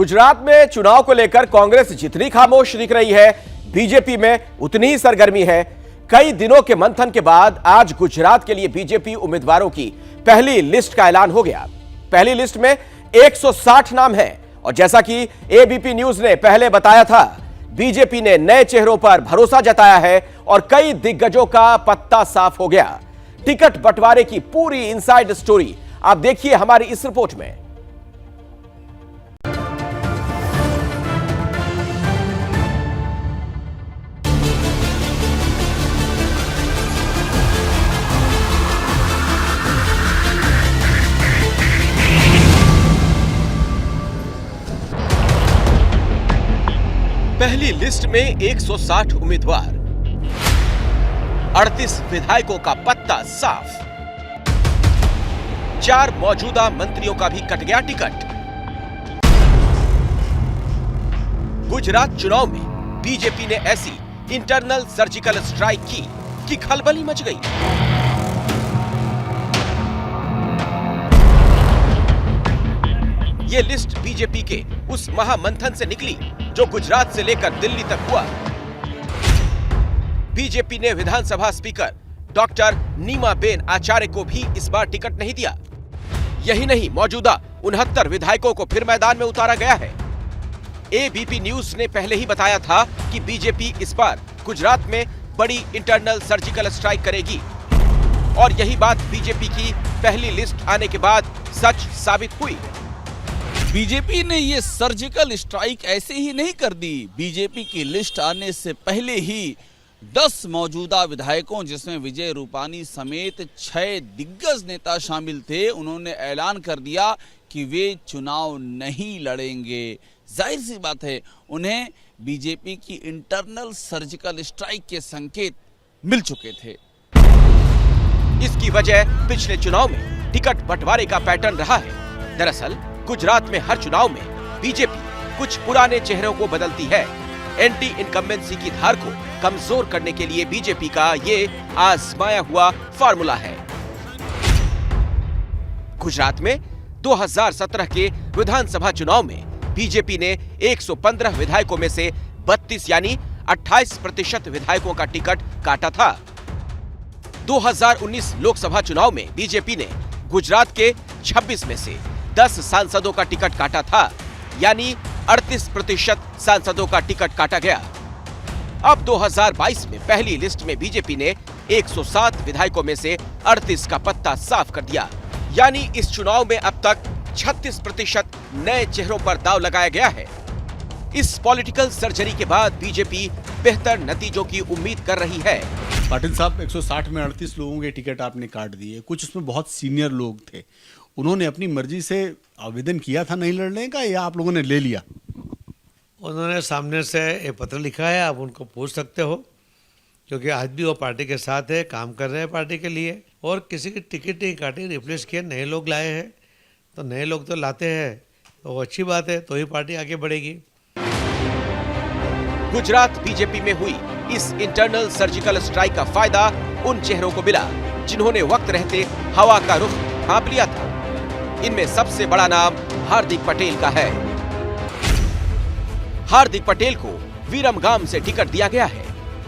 गुजरात में चुनाव को लेकर कांग्रेस जितनी खामोश दिख रही है, बीजेपी में उतनी ही सरगर्मी है। कई दिनों के मंथन के बाद आज गुजरात के लिए बीजेपी उम्मीदवारों की पहली लिस्ट का ऐलान हो गया। पहली लिस्ट में 160 नाम हैं और जैसा कि एबीपी न्यूज ने पहले बताया था, बीजेपी ने नए चेहरों पर भरोसा जताया है और कई दिग्गजों का पत्ता साफ हो गया। टिकट बंटवारे की पूरी इनसाइड स्टोरी आप देखिए हमारी इस रिपोर्ट में। पहली लिस्ट में 160 उम्मीदवार, 38 विधायकों का पत्ता साफ, 4 मौजूदा मंत्रियों का भी कट गया टिकट। गुजरात चुनाव में बीजेपी ने ऐसी इंटरनल सर्जिकल स्ट्राइक की कि खलबली मच गई। ये लिस्ट बीजेपी के उस महामंथन से निकली जो गुजरात से लेकर दिल्ली तक हुआ। बीजेपी ने विधानसभा स्पीकर डॉक्टर नीमाबेन आचार्य को भी इस बार टिकट नहीं दिया। यही नहीं, मौजूदा 69 विधायकों को फिर मैदान में उतारा गया है। एबीपी न्यूज ने पहले ही बताया था कि बीजेपी इस बार गुजरात में बड़ी इंटरनल सर्जिकल स्ट्राइक करेगी और यही बात बीजेपी की पहली लिस्ट आने के बाद सच साबित हुई। बीजेपी ने ये सर्जिकल स्ट्राइक ऐसे ही नहीं कर दी। बीजेपी की लिस्ट आने से पहले ही 10 मौजूदा विधायकों, जिसमें विजय रूपानी समेत 6 दिग्गज नेता शामिल थे, उन्होंने ऐलान कर दिया कि वे चुनाव नहीं लड़ेंगे। जाहिर सी बात है, उन्हें बीजेपी की इंटरनल सर्जिकल स्ट्राइक के संकेत मिल चुके थे। इसकी वजह पिछले चुनाव में टिकट बंटवारे का पैटर्न रहा है। दरअसल गुजरात में हर चुनाव में बीजेपी कुछ पुराने चेहरों को बदलती है। एंटी इनकम्बेंसी की धार को कमजोर करने के लिए बीजेपी का ये आजमाया हुआ फार्मूला है। गुजरात में 2017 के विधानसभा चुनाव में बीजेपी ने 115 विधायकों में से 32 यानी 28% विधायकों का टिकट काटा था। 2019 लोकसभा चुनाव में बीजेपी ने गुजरात के 26 में से 10 सांसदों का टिकट काटा था, यानी 38% सांसदों का टिकट काटा गया। अब 2022 में पहली लिस्ट में बीजेपी ने 107 विधायकों में से 38 का पत्ता साफ कर दिया, यानी इस चुनाव में अब तक 36% नए चेहरों पर दांव लगाया गया है। इस पॉलिटिकल सर्जरी के बाद बीजेपी बेहतर नतीजों की उम्मीद कर रही है। पाटिल साहब, 160 में 38 लोगों के टिकट आपने काट दिए। कुछ उसमें बहुत सीनियर लोग थे, उन्होंने अपनी मर्जी से आवेदन किया था नहीं लड़ने का, या आप लोगों ने ले लिया? उन्होंने सामने से एक पत्र लिखा है, आप उनको पूछ सकते हो, क्योंकि आज भी वो पार्टी के साथ है, काम कर रहे हैं पार्टी के लिए, और किसी की टिकट नहीं काटी, रिप्लेस किए, नए लोग लाए हैं। तो नए लोग तो लाते हैं तो वो अच्छी बात है, तो ही पार्टी आगे बढ़ेगी। गुजरात बीजेपी में हुई इस इंटरनल सर्जिकल स्ट्राइक का फायदा उन चेहरों को मिला जिन्होंने वक्त रहते हवा का रुख थाम लिया था। इनमें सबसे बड़ा नाम हार्दिक पटेल का है। हार्दिक पटेल को वीरमगाम से टिकट दिया गया है।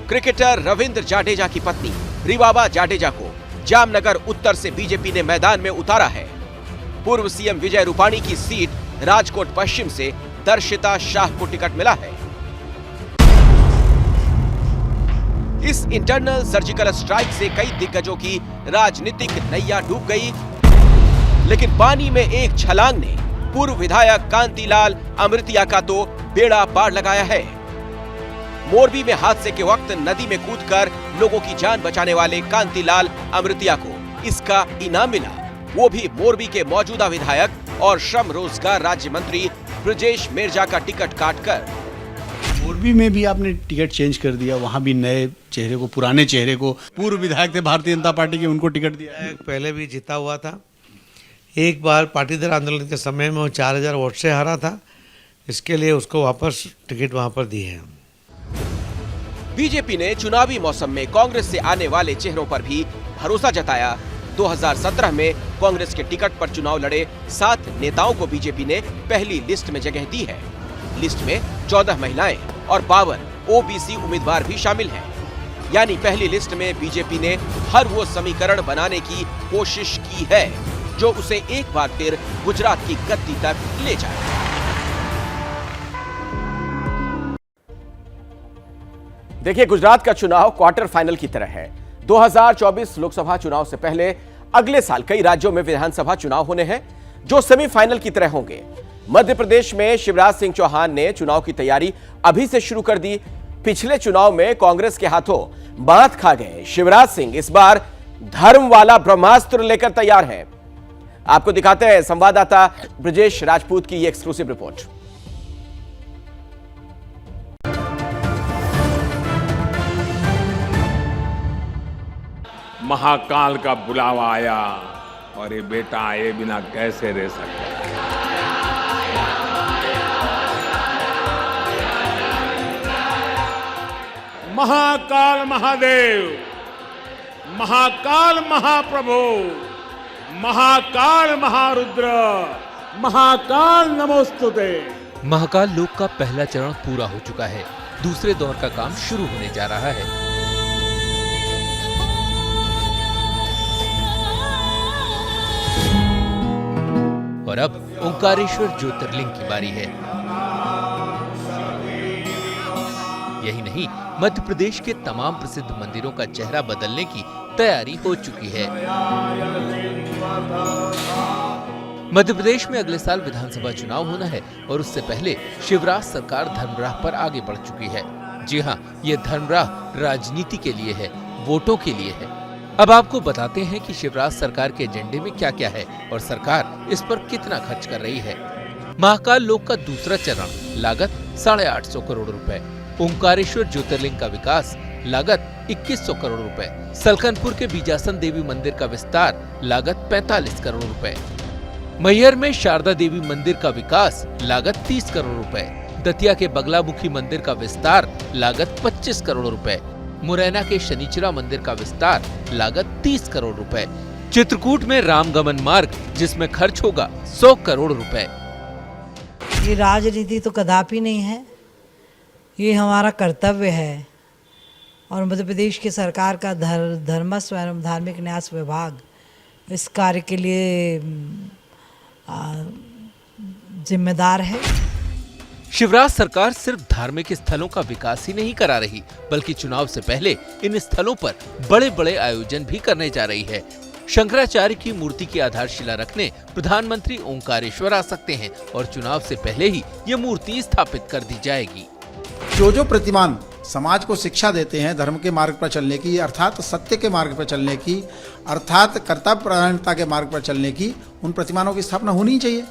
क्रिकेटर रविंद्र जाडेजा की पत्नी रिवाबा जाडेजा को जामनगर उत्तर से बीजेपी ने मैदान में उतारा है। पूर्व सीएम विजय रूपानी की सीट राजकोट पश्चिम से दर्शिता शाह को टिकट मिला है। इस इंटरनल सर्जिकल स्ट्राइक से कई दिग्गजों की राजनीतिक नैया डूब गई, लेकिन पानी में एक छलांग ने पूर्व विधायक कांतिलाल अमृतिया का तो बेड़ा पार लगाया है। मोरबी में हादसे के वक्त नदी में कूदकर लोगों की जान बचाने वाले कांतिलाल अमृतिया को इसका इनाम मिला, वो भी मोरबी के मौजूदा विधायक और श्रम रोजगार राज्य मंत्री ब्रजेश मेरजा का टिकट काटकर। मोरबी में भी आपने टिकट चेंज कर दिया, वहां भी नए चेहरे को, पुराने चेहरे को, पूर्व विधायक थे भारतीय जनता पार्टी के, उनको टिकट दिया। पहले भी जीता हुआ था, एक बार पाटीदार आंदोलन के समय में वो 4000 वोट से हारा था, इसके लिए उसको वापस टिकट वहां पर दी है। बीजेपी ने चुनावी मौसम में कांग्रेस से आने वाले चेहरों पर भी भरोसा जताया 2017 में कांग्रेस के टिकट पर चुनाव लड़े 7 नेताओं को बीजेपी ने पहली लिस्ट में जगह दी है। लिस्ट में 14 महिलाएं और 52 ओबीसी उम्मीदवार भी शामिल हैं। यानी पहली लिस्ट में बीजेपी ने हर वो समीकरण बनाने की कोशिश की है जो उसे एक बार फिर गुजरात की गद्दी तक ले जाए। देखिए, गुजरात का चुनाव क्वार्टर फाइनल की तरह है। 2024 लोकसभा चुनाव से पहले अगले साल कई राज्यों में विधानसभा चुनाव होने हैं जो सेमीफाइनल की तरह होंगे। मध्य प्रदेश में शिवराज सिंह चौहान ने चुनाव की तैयारी अभी से शुरू कर दी। पिछले चुनाव में कांग्रेस के हाथों मात खा गए शिवराज सिंह इस बार धर्म वाला ब्रह्मास्त्र लेकर तैयार हैं। आपको दिखाते हैं संवाददाता ब्रजेश राजपूत की ये एक्सक्लूसिव रिपोर्ट। महाकाल का बुलावा आया और ये बेटा आए बिना कैसे रह सकता। महाकाल महादेव, महाकाल महाप्रभु, महाकाल महारुद्र, महाकाल नमोस्तुते। महाकाल लोक का पहला चरण पूरा हो चुका है। दूसरे दौर का काम शुरू होने जा रहा है। और अब ओंकारेश्वर ज्योतिर्लिंग की बारी है। यही नहीं, मध्य प्रदेश के तमाम प्रसिद्ध मंदिरों का चेहरा बदलने की तैयारी हो चुकी है। मध्य प्रदेश में अगले साल विधानसभा चुनाव होना है और उससे पहले शिवराज सरकार धर्मराह पर आगे बढ़ चुकी है। जी हाँ, ये धर्मराह राजनीति के लिए है, वोटों के लिए है। अब आपको बताते हैं कि शिवराज सरकार के एजेंडे में क्या क्या है और सरकार इस पर कितना खर्च कर रही है। महाकाल लोक का दूसरा चरण, लागत 850 करोड़ रुपए। ओंकारेश्वर ज्योतिर्लिंग का विकास, लागत 2100 करोड़ रुपए। सलकनपुर के बीजासन देवी मंदिर का विस्तार, लागत 45 करोड़ रुपए। मैहर में शारदा देवी मंदिर का विकास, लागत 30 करोड़ रुपए। दतिया के बगलामुखी मंदिर का विस्तार, लागत 25 करोड़ रुपए। मुरैना के शनिचरा मंदिर का विस्तार, लागत 30 करोड़ रुपए। चित्रकूट में रामगमन मार्ग, जिसमें खर्च होगा 100 करोड़ रुपए। ये राजनीति तो कदापि नहीं है, ये हमारा कर्तव्य है। और मध्य प्रदेश की सरकार का धर्मस्व एवं धार्मिक न्यास विभाग इस कार्य के लिए जिम्मेदार है। शिवराज सरकार सिर्फ धार्मिक स्थलों का विकास ही नहीं करा रही, बल्कि चुनाव से पहले इन स्थलों पर बड़े बड़े आयोजन भी करने जा रही है। शंकराचार्य की मूर्ति की आधारशिला रखने प्रधानमंत्री ओंकारेश्वर आ सकते हैं और चुनाव से पहले ही ये मूर्ति स्थापित कर दी जाएगी। जो प्रतिमान समाज को शिक्षा देते हैं धर्म के मार्ग पर चलने की, अर्थात सत्य के मार्ग पर चलने की, अर्थात कर्तव्यपरायणता के मार्ग पर चलने की, उन प्रतिमानों की स्थापना होनी चाहिए।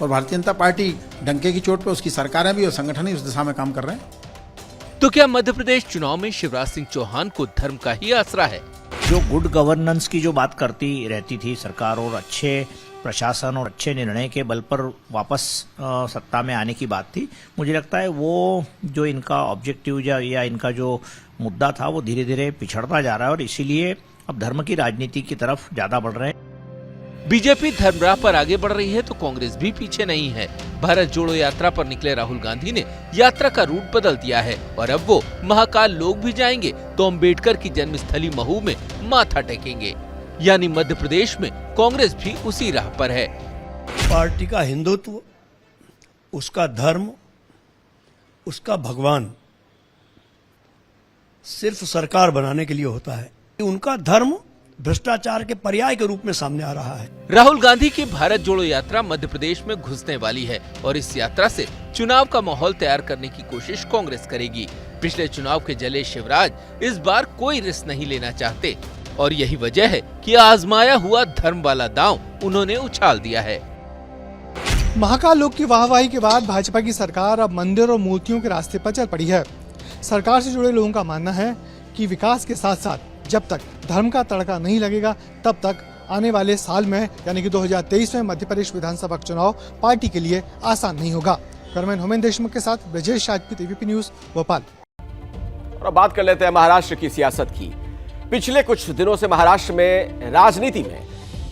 और भारतीय जनता पार्टी डंके की चोट पे उसकी सरकारें भी और संगठन ही उस दिशा में काम कर रहे हैं। तो क्या मध्य प्रदेश चुनाव में शिवराज सिंह चौहान को धर्म का ही आसरा है? जो गुड गवर्नेंस की जो बात करती रहती थी सरकार और अच्छे प्रशासन और अच्छे निर्णय के बल पर वापस सत्ता में आने की बात थी, मुझे लगता है वो जो इनका ऑब्जेक्टिव या इनका जो मुद्दा था वो धीरे धीरे पिछड़ता जा रहा है और इसीलिए अब धर्म की राजनीति की तरफ ज्यादा बढ़ रहे हैं। बीजेपी धर्मराह पर आगे बढ़ रही है तो कांग्रेस भी पीछे नहीं है। भारत जोड़ो यात्रा पर निकले राहुल गांधी ने यात्रा का रूट बदल दिया है और अब वो महाकाल लोक भी जाएंगे तो अम्बेडकर की जन्मस्थली महू में माथा टेकेंगे। यानी मध्य प्रदेश में कांग्रेस भी उसी राह पर है। पार्टी का हिंदुत्व, उसका धर्म, उसका भगवान सिर्फ सरकार बनाने के लिए होता है। उनका धर्म भ्रष्टाचार के पर्याय के रूप में सामने आ रहा है। राहुल गांधी की भारत जोड़ो यात्रा मध्य प्रदेश में घुसने वाली है और इस यात्रा से चुनाव का माहौल तैयार करने की कोशिश कांग्रेस करेगी। पिछले चुनाव के जले शिवराज इस बार कोई रिस्क नहीं लेना चाहते और यही वजह है कि आजमाया हुआ धर्म वाला दांव उन्होंने उछाल दिया है। महाकाल लोक की वाहवाही के बाद भाजपा की सरकार अब मंदिर और मूर्तियों के रास्ते पर चल पड़ी है। सरकार से जुड़े लोगों का मानना है कि विकास के साथ साथ जब तक धर्म का तड़का नहीं लगेगा तब तक आने वाले साल में यानी कि 2023 में मध्य प्रदेश विधानसभा चुनाव पार्टी के लिए आसान नहीं होगा। कैमरामैन होमेन देशमुख के साथ ब्रजेश राजपूत, एबीपी न्यूज, भोपाल। और अब बात कर लेते हैं महाराष्ट्र की सियासत की। पिछले कुछ दिनों से महाराष्ट्र में राजनीति में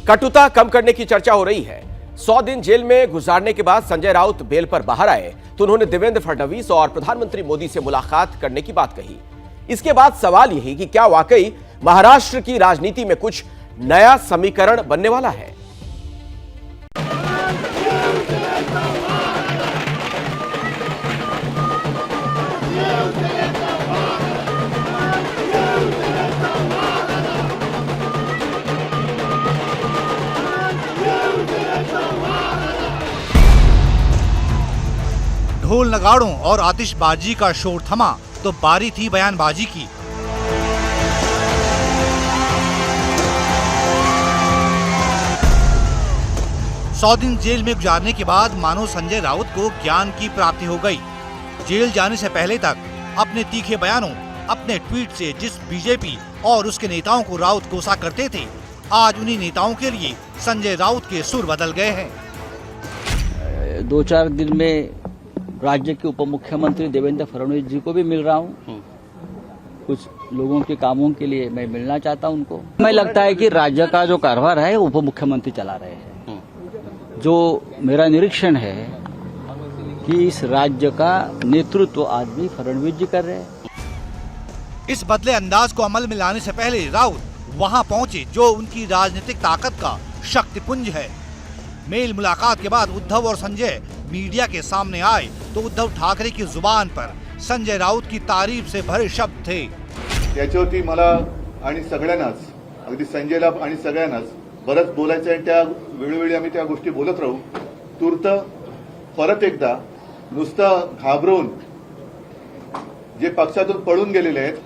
कटुता कम करने की चर्चा हो रही है। 100 दिन जेल में गुजारने के बाद संजय राउत बेल पर बाहर आए तो उन्होंने देवेंद्र फडणवीस और प्रधानमंत्री मोदी से मुलाकात करने की बात कही। इसके बाद सवाल यही कि क्या वाकई महाराष्ट्र की राजनीति में कुछ नया समीकरण बनने वाला है। ढोल नगाड़ों और आतिशबाजी का शोर थमा तो बारी थी बयानबाजी की। सौ दिन जेल में गुजारने के बाद मानो संजय राउत को ज्ञान की प्राप्ति हो गई। जेल जाने से पहले तक अपने तीखे बयानों, अपने ट्वीट से जिस बीजेपी और उसके नेताओं को राउत कोसा करते थे, आज उन्हीं नेताओं के लिए संजय राउत के सुर बदल गए हैं। 2-4 दिन में राज्य के उप मुख्यमंत्री देवेंद्र फडणवीस जी को भी मिल रहा हूँ। कुछ लोगों के कामों के लिए मैं मिलना चाहता हूँ उनको। हमें लगता है कि राज्य का जो कारभार है उप मुख्यमंत्री चला रहे हैं। जो मेरा निरीक्षण है कि इस राज्य का नेतृत्व आज भी फडणवीस जी कर रहे हैं। इस बदले अंदाज को अमल में लाने से पहले राउत वहां पहुंचे जो उनकी राजनीतिक ताकत का शक्तिपुंज है। मेल मुलाकात के बाद उद्धव और संजय मीडिया के सामने आए तो उद्धव ठाकरे की जुबान पर संजय राउत की तारीफ से भरे शब्द थे। त्याच्यावरती मला आणि सगळ्यांनाच, अगदी संजयला आणि सगळ्यांनाच बरंच बोलायचं आहे। त्या वेळोवेळी आम्ही त्या गोष्टी बोलत राहू। तूर्त परत एकदा नुसतं घाबरून जे पक्षातून पळून गेलेले आहेत।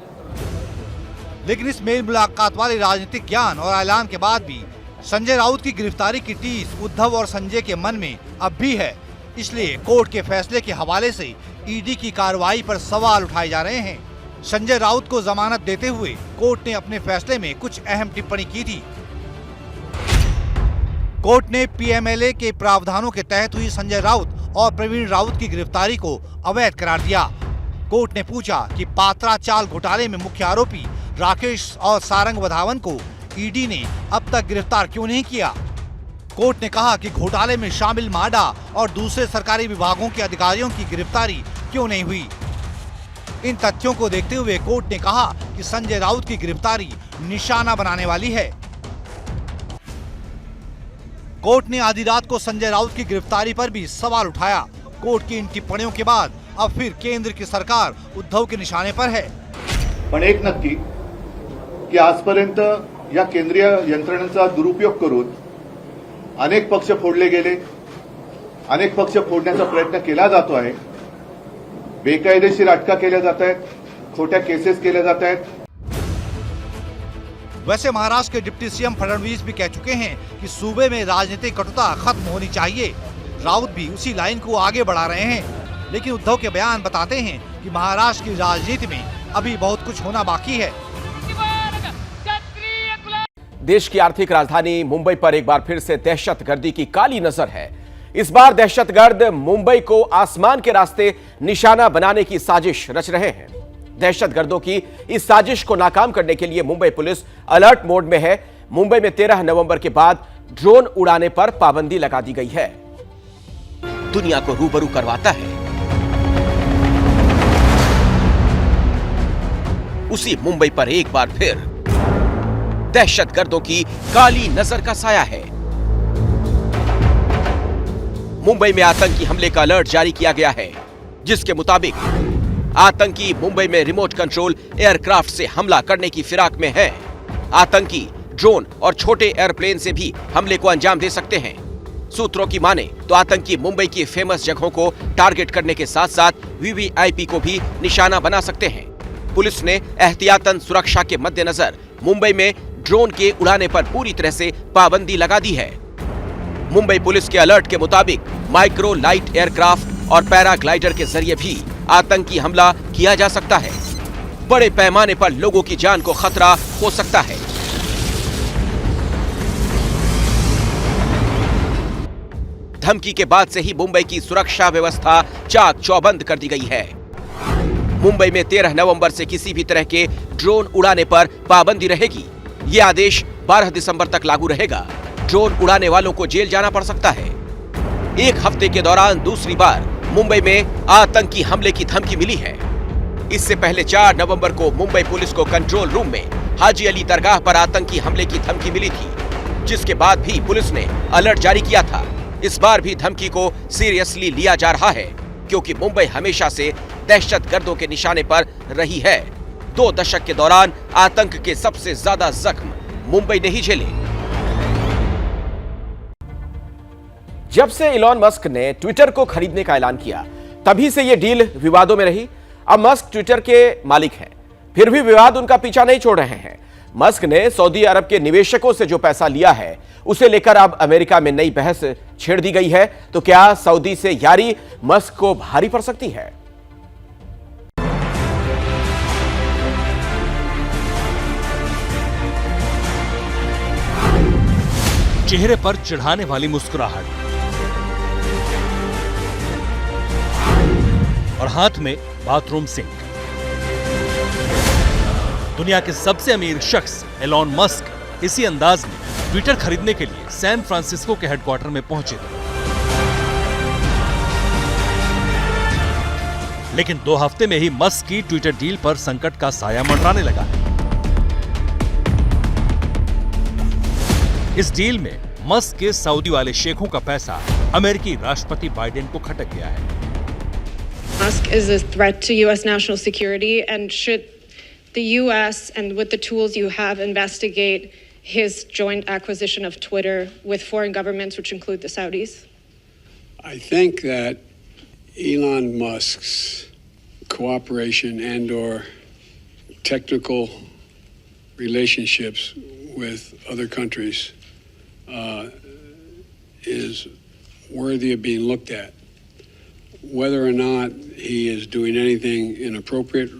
लेकिन इस मेल मुलाकात वाले राजनीतिक ज्ञान और ऐलान के बाद भी संजय राउत की गिरफ्तारी की टीस उद्धव और संजय के मन में अब भी है। इसलिए कोर्ट के फैसले के हवाले से ईडी की कार्रवाई पर सवाल उठाए जा रहे हैं। संजय राउत को जमानत देते हुए कोर्ट ने अपने फैसले में कुछ अहम टिप्पणी की थी। कोर्ट ने पीएमएलए के प्रावधानों के तहत हुई संजय राउत और प्रवीण राउत की गिरफ्तारी को अवैध करार दिया। कोर्ट ने पूछा कि पात्रा चाल घोटाले में मुख्य आरोपी राकेश और सारंग वधावन को ईडी ने अब तक गिरफ्तार क्यों नहीं किया। कोर्ट ने कहा कि घोटाले में शामिल माडा और दूसरे सरकारी विभागों के अधिकारियों की गिरफ्तारी क्यों नहीं हुई। इन तथ्यों को देखते हुए कोर्ट ने कहा कि संजय राउत की गिरफ्तारी निशाना बनाने वाली है। कोर्ट ने आधी रात को संजय राउत की गिरफ्तारी पर भी सवाल उठाया। कोर्ट की इन टिप्पणियों के बाद अब फिर केंद्र की सरकार उद्धव के निशाने पर है। पण एक नक्की की आजपर्यंत या केंद्रीय यंत्रणेचा दुरुपयोग करून अनेक पक्ष फोडले गेले, अनेक पक्ष फोडण्याचा प्रयत्न केला जातो आहे। बेकायदेशीर अटका केल्या जात आहेत, खोट्या केसेस केल्या जात आहेत। वैसे महाराष्ट्र के डिप्टी सीएम फडणवीस भी कह चुके हैं कि सूबे में राजनीतिक कटुता खत्म होनी चाहिए। राउत भी उसी लाइन को आगे बढ़ा रहे हैं। लेकिन उद्धव के बयान बताते हैं कि महाराष्ट्र की राजनीति में अभी बहुत कुछ होना बाकी है। देश की आर्थिक राजधानी मुंबई पर एक बार फिर से दहशतगर्दी की काली नजर है। इस बार दहशतगर्द मुंबई को आसमान के रास्ते निशाना बनाने की साजिश रच रहे हैं। दहशतगर्दों की इस साजिश को नाकाम करने के लिए मुंबई पुलिस अलर्ट मोड में है। मुंबई में 13 नवंबर के बाद ड्रोन उड़ाने पर पाबंदी लगा दी गई है। दुनिया को रूबरू करवाता है उसी मुंबई पर एक बार फिर दहशतगर्दों की काली नजर का साया है। मुंबई में आतंकी हमले का अलर्ट जारी किया गया है, जिसके मुताबिक आतंकी मुंबई में रिमोट कंट्रोल एयरक्राफ्ट से हमला करने की फिराक में है। आतंकी ड्रोन और छोटे एयरप्लेन से भी हमले को अंजाम दे सकते हैं। सूत्रों की माने तो आतंकी मुंबई की फेमस जगहों को टारगेट करने के साथ साथ वीवीआईपी को भी निशाना बना सकते हैं। पुलिस ने एहतियातन सुरक्षा के मद्देनजर मुंबई में ड्रोन के उड़ाने पर पूरी तरह से पाबंदी लगा दी है। मुंबई पुलिस के अलर्ट के मुताबिक माइक्रो लाइट एयरक्राफ्ट और पैराग्लाइडर के जरिए भी आतंकी हमला किया जा सकता है। बड़े पैमाने पर लोगों की जान को खतरा हो सकता है। धमकी के बाद से ही मुंबई की सुरक्षा व्यवस्था चाक चौबंद कर दी गई है। मुंबई में 13 नवंबर से किसी भी तरह के ड्रोन उड़ाने पर पाबंदी रहेगी। ये आदेश 12 दिसंबर तक लागू रहेगा। ड्रोन उड़ाने वालों को जेल जाना पड़ सकता है। एक हफ्ते के दौरान दूसरी बार मुंबई में आतंकी हमले की धमकी मिली है। इससे पहले 4 नवंबर को मुंबई पुलिस को कंट्रोल रूम में हाजी अली दरगाह पर आतंकी हमले की धमकी मिली थी, जिसके बाद भी पुलिस ने अलर्ट जारी किया था। इस बार भी धमकी को सीरियसली लिया जा रहा है, क्योंकि मुंबई हमेशा से दहशतगर्दों के निशाने पर रही है। 2 दशक के दौरान आतंक के सबसे ज्यादा जख्म मुंबई ने ही झेले। जब से इलॉन मस्क ने ट्विटर को खरीदने का ऐलान किया, तभी से यह डील विवादों में रही। अब मस्क ट्विटर के मालिक हैं, फिर भी विवाद उनका पीछा नहीं छोड़ रहे हैं। मस्क ने सऊदी अरब के निवेशकों से जो पैसा लिया है, उसे लेकर अब अमेरिका में नई बहस छेड़ दी गई है। तो क्या सऊदी से यारी मस्क को भारी पड़ सकती है? चेहरे पर चिढ़ाने वाली मुस्कुराहट और हाथ में बाथरूम सिंक। दुनिया के सबसे अमीर शख्स एलॉन मस्क इसी अंदाज में ट्विटर खरीदने के लिए सैन फ्रांसिस्को के हेडक्वार्टर में पहुंचे थे। लेकिन 2 हफ्ते में ही मस्क की ट्विटर डील पर संकट का साया मंडराने लगा है। इस डील में मस्क के सऊदी वाले शेखों का पैसा अमेरिकी राष्ट्रपति बाइडेन को खटक गया है। Musk is a threat to U.S. national security, and should the U.S. and with the tools you have investigate his joint acquisition of Twitter with foreign governments, which include the Saudis? I think that Elon Musk's cooperation and/or technical relationships with other countries is worthy of being looked at. Whether or not he is doing anything inappropriate,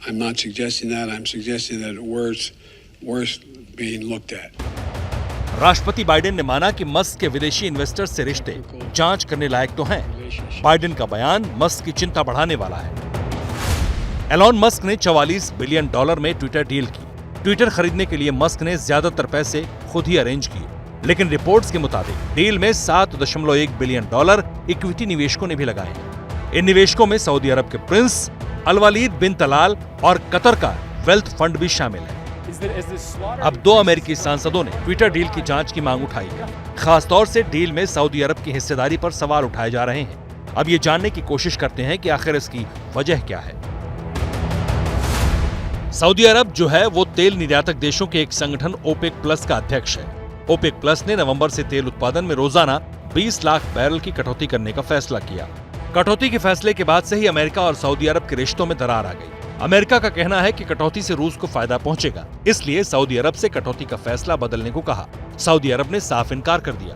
I'm not suggesting that. I'm suggesting that it's worth being looked at. राष्ट्रपति Biden ने माना कि Musk के विदेशी investors से रिश्ते जांच करने लायक तो हैं। बाइडेन का बयान मस्क की चिंता बढ़ाने वाला है। एलॉन मस्क ने $44 बिलियन में ट्विटर डील की। ट्विटर खरीदने के लिए मस्क ने ज्यादातर पैसे खुद ही अरेंज किए, लेकिन रिपोर्ट्स के मुताबिक डील में $7.1 बिलियन इक्विटी निवेशकों ने भी लगाए हैं। इन निवेशकों में सऊदी अरब के प्रिंस अल-वलीद बिन तलाल और कतर का वेल्थ फंड भी शामिल है। अब 2 अमेरिकी सांसदों ने ट्विटर डील की जांच की मांग उठाई है। खासतौर से डील में सऊदी अरब की हिस्सेदारी पर सवाल उठाए जा रहे हैं। अब ये जानने की कोशिश करते हैं कि आखिर इसकी वजह क्या है। सऊदी अरब जो है वो तेल निर्यातक देशों के एक संगठन ओपेक प्लस का अध्यक्ष है। ओपेक प्लस ने नवंबर से तेल उत्पादन में रोजाना 20 लाख बैरल की कटौती करने का फैसला किया। कटौती के फैसले के बाद से ही अमेरिका और सऊदी अरब के रिश्तों में दरार आ गई। अमेरिका का कहना है कि कटौती से रूस को फायदा पहुंचेगा, इसलिए सऊदी अरब से कटौती का फैसला बदलने को कहा। सऊदी अरब ने साफ इनकार कर दिया।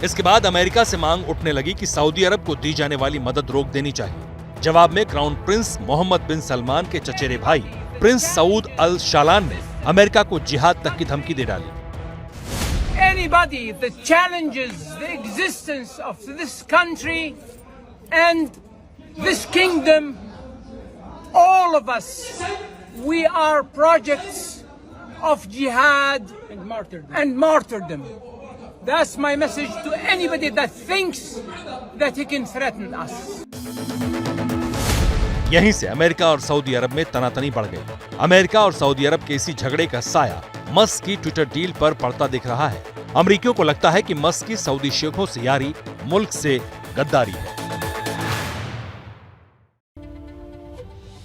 इसके बाद अमेरिका से मांग उठने लगी कि सऊदी अरब को दी जाने वाली मदद रोक देनी चाहिए। जवाब में क्राउन प्रिंस मोहम्मद बिन सलमान के चचेरे भाई प्रिंस सऊद अल शालान ने अमेरिका को जिहाद तक की धमकी दे डाली। Anybody that challenges the existence of this country and this kingdom, all of us, we are projects of jihad and martyrdom. That's my message to anybody that thinks that he can threaten us. यहीं से America और Saudi अरब में तनातनी बढ़ गई। America और Saudi अरब के इसी झगड़े का साया मस्क की ट्विटर डील पर पड़ता दिख रहा है। अमेरिकियों को लगता है कि मस्क की सऊदी शेखों से यारी मुल्क से गद्दारी है।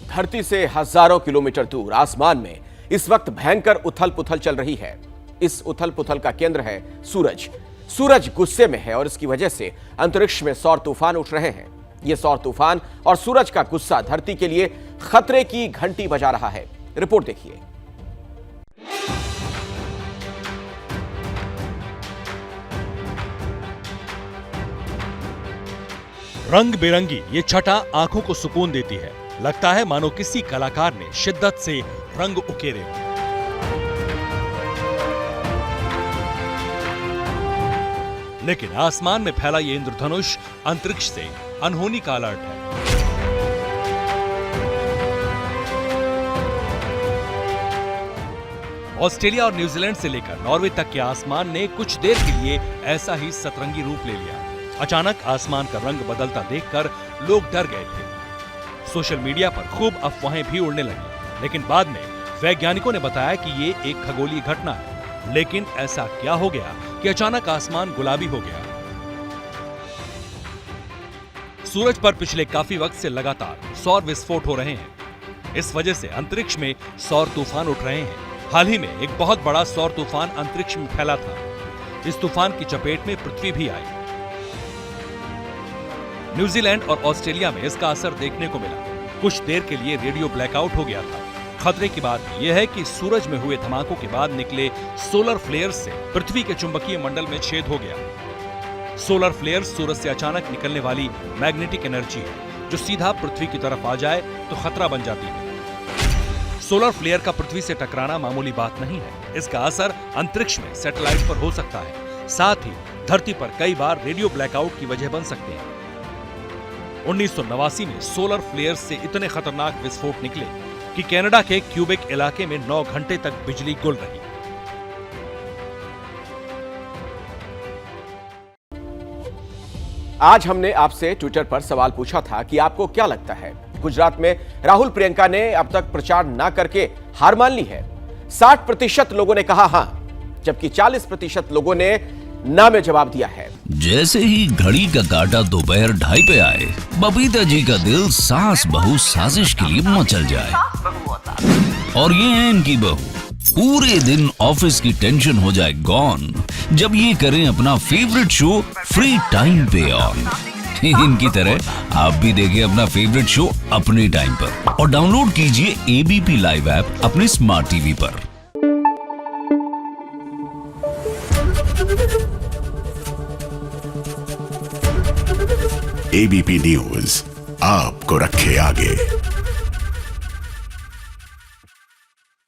धरती से हजारों किलोमीटर दूर आसमान में इस वक्त भयंकर उथल पुथल चल रही है। इस उथल पुथल का केंद्र है सूरज। सूरज गुस्से में है और इसकी वजह से अंतरिक्ष में सौर तूफान उठ रहे हैं। ये सौर तूफान और सूरज का गुस्सा धरती के लिए खतरे की घंटी बजा रहा है। रिपोर्ट देखिए। रंग बिरंगी ये छटा आंखों को सुकून देती है। लगता है मानो किसी कलाकार ने शिद्दत से रंग उकेरे। लेकिन आसमान में फैला ये इंद्रधनुष अंतरिक्ष से अनहोनी का अलर्ट है। ऑस्ट्रेलिया और न्यूजीलैंड से लेकर नॉर्वे तक के आसमान ने कुछ देर के लिए ऐसा ही सतरंगी रूप ले लिया। अचानक आसमान का रंग बदलता देखकर लोग डर गए थे। सोशल मीडिया पर खूब अफवाहें भी उड़ने लगी, लेकिन बाद में वैज्ञानिकों ने बताया कि ये एक खगोलीय घटना है। लेकिन ऐसा क्या हो गया कि अचानक आसमान गुलाबी हो गया? सूरज पर पिछले काफी वक्त से लगातार सौर विस्फोट हो रहे हैं। इस वजह से अंतरिक्ष में सौर तूफान उठ रहे हैं। हाल ही में एक बहुत बड़ा सौर तूफान अंतरिक्ष में फैला था। इस तूफान की चपेट में पृथ्वी भी आई। न्यूजीलैंड और ऑस्ट्रेलिया में इसका असर देखने को मिला। कुछ देर के लिए रेडियो ब्लैकआउट हो गया था। खतरे की बात यह है कि सूरज में हुए धमाकों के बाद निकले सोलर फ्लेयर्स से पृथ्वी के चुंबकीय मंडल में छेद हो गया। सोलर फ्लेयर्स सूरज से अचानक निकलने वाली मैग्नेटिक एनर्जी है, जो सीधा पृथ्वी की तरफ आ जाए तो खतरा बन जाती है। सोलर फ्लेयर का पृथ्वी से टकराना मामूली बात नहीं है। इसका असर अंतरिक्ष में सैटेलाइट पर हो सकता है, साथ ही धरती पर कई बार रेडियो ब्लैकआउट की वजह बन सकते हैं। 1989 में सोलर फ्लेयर से इतने खतरनाक विस्फोट निकले कि कनाडा के क्यूबेक इलाके में 9 घंटे तक बिजली गुल रही। आज हमने आपसे ट्विटर पर सवाल पूछा था कि आपको क्या लगता है, गुजरात में राहुल प्रियंका ने अब तक प्रचार ना करके हार मान ली है? 60% लोगों ने कहा हां, जबकि 40% लोगों ने ना में जवाब दिया है। जैसे ही घड़ी का काटा दोपहर 2:30 पे आए, बबीता जी का दिल सास बहू साजिश के लिए मचल जाए। और ये है इनकी बहू, पूरे दिन ऑफिस की टेंशन हो जाए गॉन जब ये करें अपना फेवरेट शो फ्री टाइम पे ऑन। इनकी तरह आप भी देखिए अपना फेवरेट शो अपने टाइम पर और डाउनलोड कीजिए एबीपी लाइव ऐप अपने स्मार्ट टीवी पर। एबीपी न्यूज आपको रखे आगे।